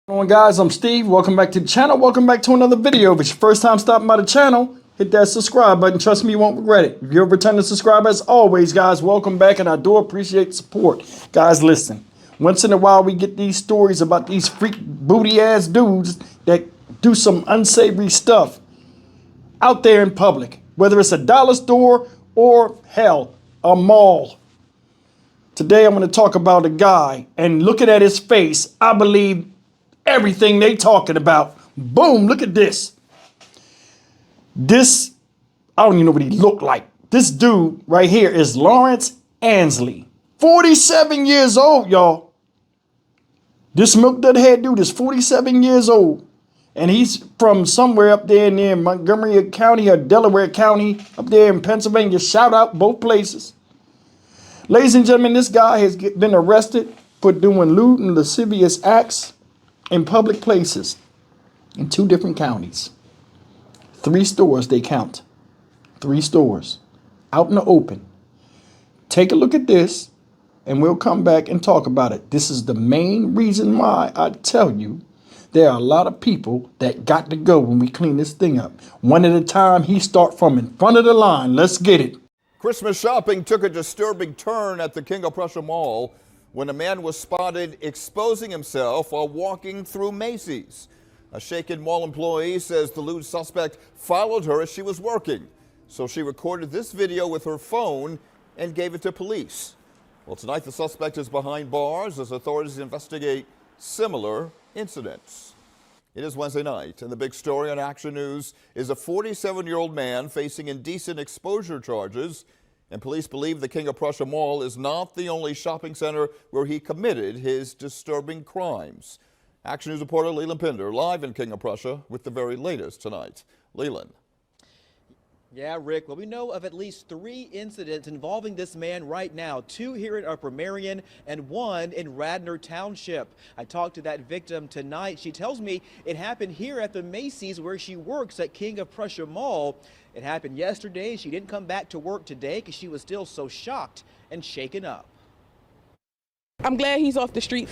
What's going on, guys? I'm Steve. Welcome back to the channel. Welcome back to another video. If it's your first time stopping by the channel, hit that subscribe button. Trust me, you won't regret it. If you're a returning subscriber, as always, guys, welcome back, and I do appreciate the support. Guys, listen. Once in a while, we get these stories about these freak booty-ass dudes that do some unsavory stuff out there in public, whether it's a dollar store or, hell, a mall. Today, I'm going to talk about a guy, and looking at his face, I believe everything they talking about. Boom, look at this. I don't even know what he looked like. This dude right here is Lawrence Ansley. 47 years old, y'all. This milk dud head dude is 47 years old. And he's from somewhere up there near Montgomery County or Delaware County, up there in Pennsylvania. Shout out both places. Ladies and gentlemen, this guy has been arrested for doing lewd and lascivious acts in public places in 2 different counties. 3 stores they count. 3 stores out in the open. Take a look at this and we'll come back and talk about it. This is the main reason why I tell you there are a lot of people that got to go when we clean this thing up. One at a time. He start from in front of the line. Let's get it. Christmas shopping took a disturbing turn at the King of Prussia Mall when a man was spotted exposing himself while walking through Macy's. A shaken mall employee says the lewd suspect followed her as she was working. So she recorded this video with her phone and gave it to police. Well, tonight the suspect is behind bars as authorities investigate similar incidents. It is Wednesday night, and the big story on Action News is a 47-year-old man facing indecent exposure charges. And police believe the King of Prussia Mall is not the only shopping center where he committed his disturbing crimes. Action News reporter Leland Pinder live in King of Prussia with the very latest tonight. Leland. Yeah, Rick. Well, we know of at least 3 incidents involving this man right now. 2 here in Upper Marion and 1 in Radnor Township. I talked to that victim tonight. She tells me it happened here at the Macy's where she works at King of Prussia Mall. It happened yesterday. She didn't come back to work today because she was still so shocked and shaken up. I'm glad he's off the street.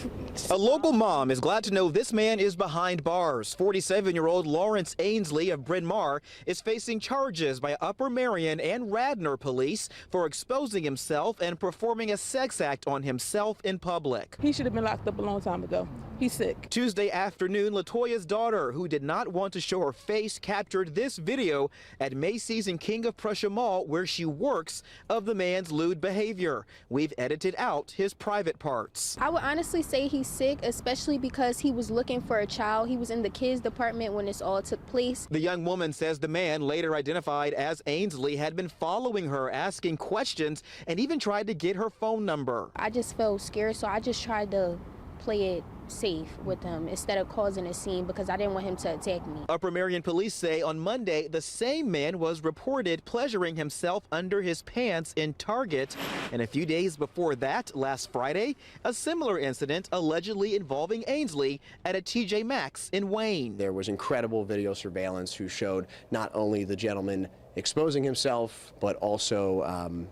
A local mom is glad to know this man is behind bars. 47-year-old Lawrence Ansley of Bryn Mawr is facing charges by Upper Marion and Radnor police for exposing himself and performing a sex act on himself in public. He should have been locked up a long time ago. He's sick. Tuesday afternoon, Latoya's daughter, who did not want to show her face, captured this video at Macy's and King of Prussia Mall, where she works, of the man's lewd behavior. We've edited out his private parts. I would honestly say he's sick, especially because he was looking for a child. He was in the kids department when this all took place. The young woman says the man, later identified as Ansley, had been following her, asking questions, and even tried to get her phone number. I just felt scared, so I just tried to play it safe with him instead of causing a scene because I didn't want him to attack me. Upper Marion police say on Monday the same man was reported pleasuring himself under his pants in Target, and a few days before that, last Friday, a similar incident allegedly involving Ansley at a TJ Maxx in Wayne. There was incredible video surveillance who showed not only the gentleman exposing himself but also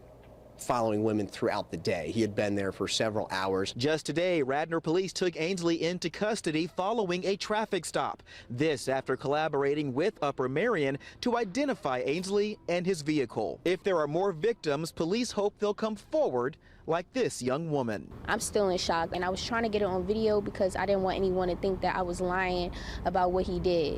following women throughout the day. He had been there for several hours. Just today, Radnor police took Ansley into custody following a traffic stop. This after collaborating with Upper Marion to identify Ansley and his vehicle. If there are more victims, police hope they'll come forward like this young woman. I'm still in shock, and I was trying to get it on video because I didn't want anyone to think that I was lying about what he did.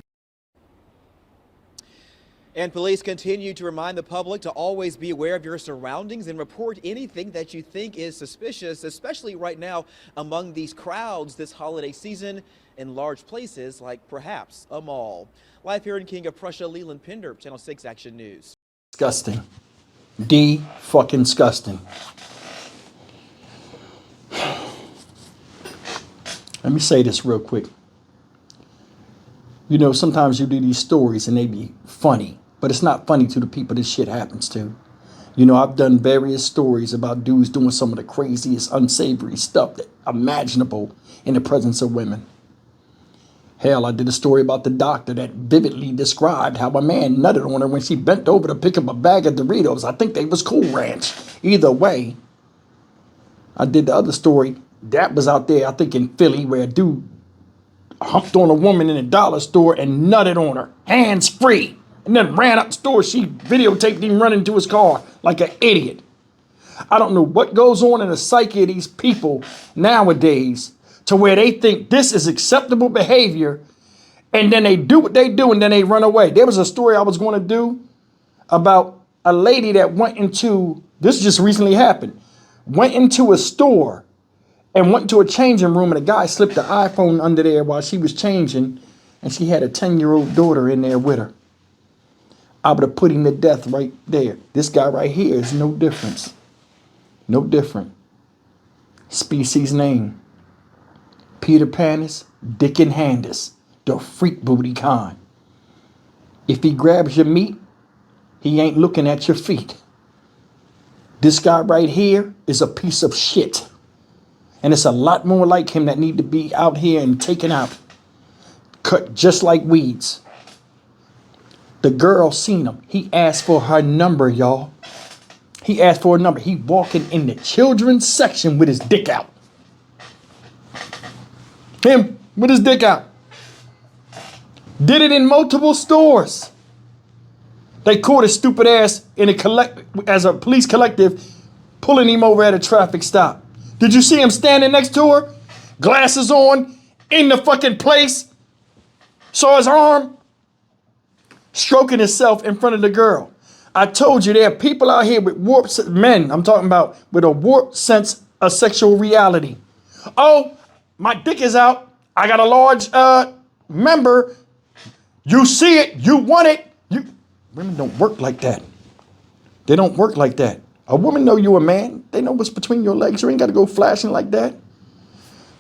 And police continue to remind the public to always be aware of your surroundings and report anything that you think is suspicious, especially right now among these crowds this holiday season in large places like perhaps a mall. Live here in King of Prussia, Leland Pinder, Channel 6 Action News. Disgusting. Disgusting. Let me say this real quick. You know, sometimes you do these stories and they be funny, but it's not funny to the people this shit happens to. You know, I've done various stories about dudes doing some of the craziest, unsavory stuff that imaginable in the presence of women. Hell, I did a story about the doctor that vividly described how a man nutted on her when she bent over to pick up a bag of Doritos. I think they was Cool Ranch. Either way, I did the other story. That was out there, I think in Philly, where a dude humped on a woman in a dollar store and nutted on her, hands free, and then ran up the store. She videotaped him running to his car like an idiot. I don't know what goes on in the psyche of these people nowadays to where they think this is acceptable behavior, and then they do what they do and then they run away. There was a story I was going to do about a lady that went into, this just recently happened, went into a store and went into a changing room, and a guy slipped the iPhone under there while she was changing, and she had a 10-year-old daughter in there with her. I would have put him to death right there. This guy right here is no difference. No different. Species name: Peter Panis, Dick and Handus, the freak booty kind. If he grabs your meat, he ain't looking at your feet. This guy right here is a piece of shit. And it's a lot more like him that need to be out here and taken out. Cut just like weeds. The girl seen him. He asked for her number, y'all. He asked for a number. He walking in the children's section with his dick out. Him with his dick out. Did it in multiple stores. They caught his stupid ass in as a police collective, pulling him over at a traffic stop. Did you see him standing next to her? Glasses on, in the fucking place. Saw his arm, stroking himself in front of the girl. I told you there are people out here with warped, men I'm talking about, with a warped sense of sexual reality. Oh, my dick is out. I got a large member. You see it, you want it. Women don't work like that. They don't work like that. A woman know you a man. They know what's between your legs. You ain't got to go flashing like that.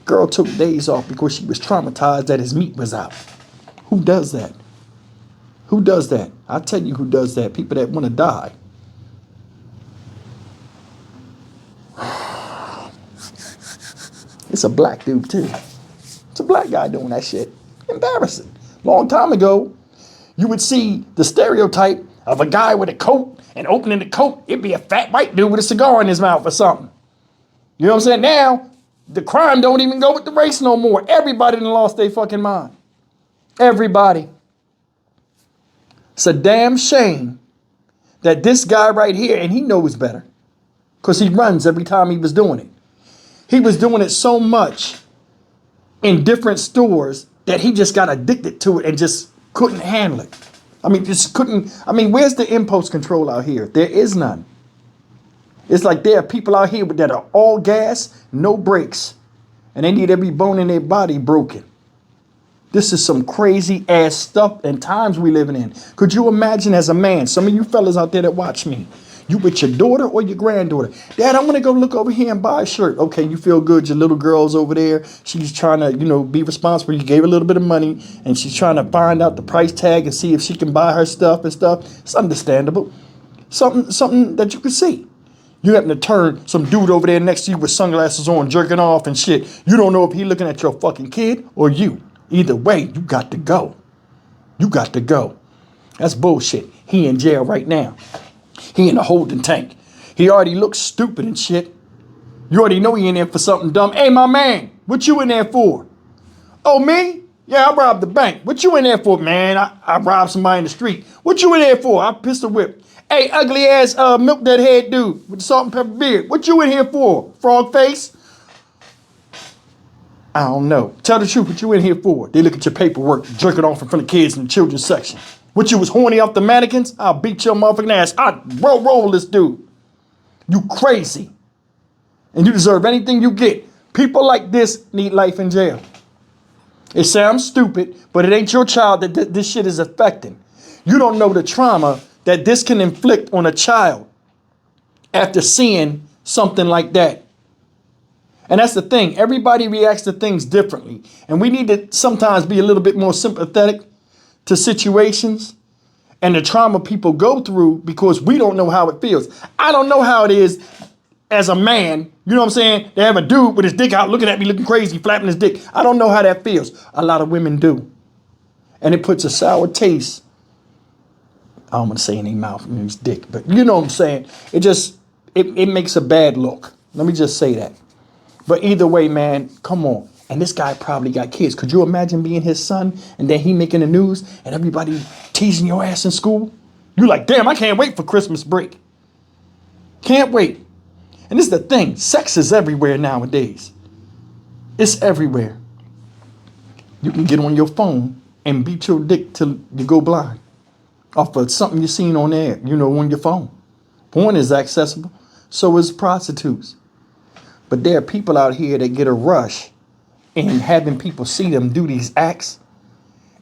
Girl took days off because she was traumatized that his meat was out. Who does that? Who does that? I'll tell you who does that. People that want to die. It's a black dude too. It's a black guy doing that shit. Embarrassing. Long time ago, you would see the stereotype of a guy with a coat, and opening the coat, it'd be a fat white dude with a cigar in his mouth or something. You know what I'm saying? Now, the crime don't even go with the race no more. Everybody done lost their fucking mind. Everybody. It's a damn shame that this guy right here, and he knows better, because he runs every time he was doing it. He was doing it so much in different stores that he just got addicted to it and just couldn't handle it. I mean, just couldn't. I mean, where's the impulse control out here? There is none. It's like there are people out here that are all gas, no brakes, and they need every bone in their body broken. This is some crazy ass stuff and times we living in. Could you imagine as a man, some of you fellas out there that watch me, you with your daughter or your granddaughter? Dad, I'm going to go look over here and buy a shirt. Okay, you feel good. Your little girl's over there. She's trying to, be responsible. You gave her a little bit of money and she's trying to find out the price tag and see if she can buy her stuff and stuff. It's understandable. Something that you can see. You happen to turn some dude over there next to you with sunglasses on, jerking off and shit. You don't know if he looking at your fucking kid or you. Either way, you got to go. You got to go. That's bullshit. He in jail right now. He in a holding tank. He already looks stupid and shit. You already know he in there for something dumb. Hey, my man, what you in there for? Oh, me? Yeah, I robbed the bank. What you in there for, man? I robbed somebody in the street. What you in there for? I pistol whipped. Hey, ugly ass milk that head dude with the salt and pepper beard. What you in here for? Frog face? I don't know. Tell the truth, what you in here for? They look at your paperwork, jerking off in front of kids in the children's section. What, you was horny off the mannequins? I'll beat your motherfucking ass. I'll roll this dude. You crazy. And you deserve anything you get. People like this need life in jail. It sounds stupid, but it ain't your child that this shit is affecting. You don't know the trauma that this can inflict on a child after seeing something like that. And that's the thing. Everybody reacts to things differently. And we need to sometimes be a little bit more sympathetic to situations and the trauma people go through because we don't know how it feels. I don't know how it is as a man, you know what I'm saying? They have a dude with his dick out looking at me looking crazy, flapping his dick. I don't know how that feels. A lot of women do. And it puts a sour taste, I don't want to say in their mouth, in his dick, but you know what I'm saying? It makes a bad look. Let me just say that. But either way, man, come on. And this guy probably got kids. Could you imagine being his son and then he making the news and everybody teasing your ass in school? You're like, damn, I can't wait for Christmas break. Can't wait. And this is the thing. Sex is everywhere nowadays. It's everywhere. You can get on your phone and beat your dick till you go blind off of something you seen on there, on your phone. Porn is accessible. So is prostitutes. But there are people out here that get a rush in having people see them do these acts.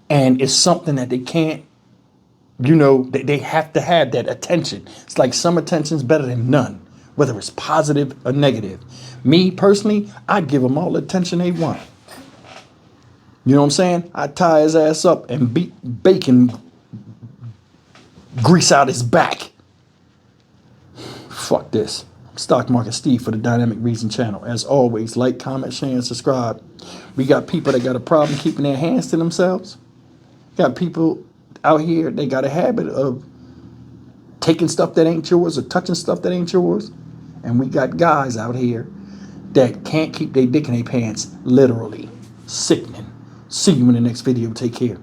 And it's something that they can't, they have to have that attention. It's like some attention's better than none, whether it's positive or negative. Me personally, I'd give them all the attention they want. You know what I'm saying? I'd tie his ass up and beat bacon grease out his back. Fuck this. Stock Market Steve for the Dynamic Reason channel. As always, like, comment, share, and subscribe. We got people that got a problem keeping their hands to themselves. Got people out here, they got a habit of taking stuff that ain't yours or touching stuff that ain't yours. And we got guys out here that can't keep their dick in their pants, literally. Sickening. See you in the next video. Take care.